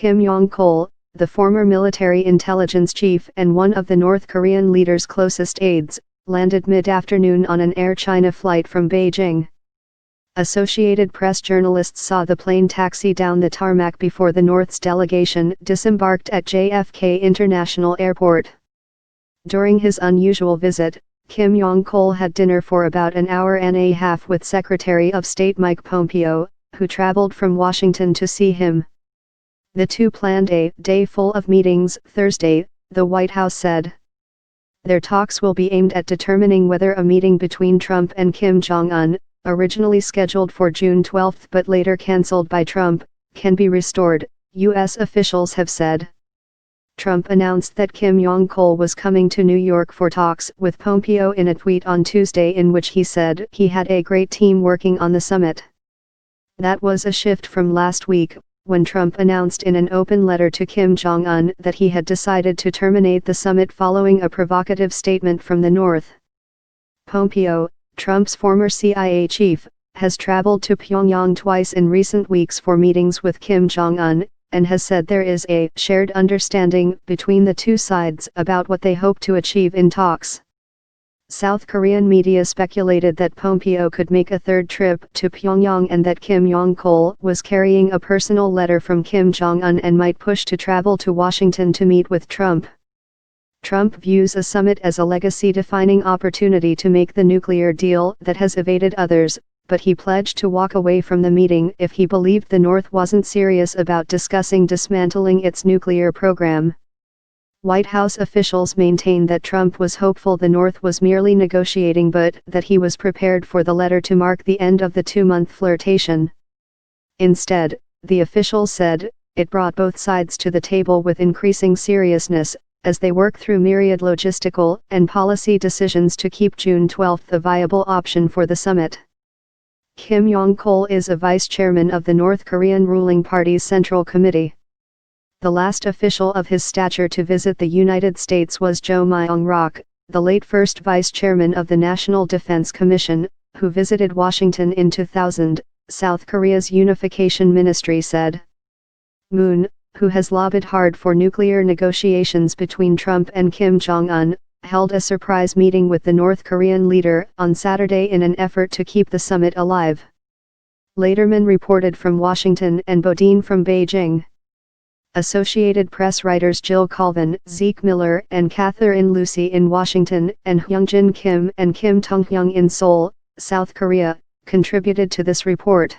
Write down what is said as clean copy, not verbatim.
Kim Yong Chol, the former military intelligence chief and one of the North Korean leader's closest aides, landed mid-afternoon on an Air China flight from Beijing. Associated Press journalists saw the plane taxi down the tarmac before the North's delegation disembarked at JFK International Airport. During his unusual visit, Kim Yong Chol had dinner for about an hour and a half with Secretary of State Mike Pompeo, who traveled from Washington to see him. The two planned a day full of meetings Thursday, the White House said. Their talks will be aimed at determining whether a meeting between Trump and Kim Jong-un, originally scheduled for June 12 but later cancelled by Trump, can be restored, U.S. officials have said. Trump announced that Kim Yong Chol was coming to New York for talks with Pompeo in a tweet on Tuesday in which he said he had a great team working on the summit. That was a shift from last week, when Trump announced in an open letter to Kim Jong-un that he had decided to terminate the summit following a provocative statement from the North. Pompeo, Trump's former CIA chief, has traveled to Pyongyang twice in recent weeks for meetings with Kim Jong-un, and has said there is a shared understanding between the two sides about what they hope to achieve in talks. South Korean media speculated that Pompeo could make a third trip to Pyongyang and that Kim Yong Chol was carrying a personal letter from Kim Jong-un and might push to travel to Washington to meet with Trump. Trump views a summit as a legacy-defining opportunity to make the nuclear deal that has evaded others, but he pledged to walk away from the meeting if he believed the North wasn't serious about discussing dismantling its nuclear program. White House officials maintain that Trump was hopeful the North was merely negotiating but that he was prepared for the letter to mark the end of the two-month flirtation. Instead, the officials said, it brought both sides to the table with increasing seriousness, as they work through myriad logistical and policy decisions to keep June 12 a viable option for the summit. Kim Yong Chol is a vice chairman of the North Korean ruling party's Central Committee. The last official of his stature to visit the United States was Jo Myung-rok, the late first vice chairman of the National Defense Commission, who visited Washington in 2000, South Korea's unification ministry said. Moon, who has lobbied hard for nuclear negotiations between Trump and Kim Jong-un, held a surprise meeting with the North Korean leader on Saturday in an effort to keep the summit alive. Lederman reported from Washington and Bodine from Beijing. Associated Press writers Jill Colvin, Zeke Miller and Catherine Lucy in Washington and Hyungjin Kim and Kim Tonghyung in Seoul, South Korea, contributed to this report.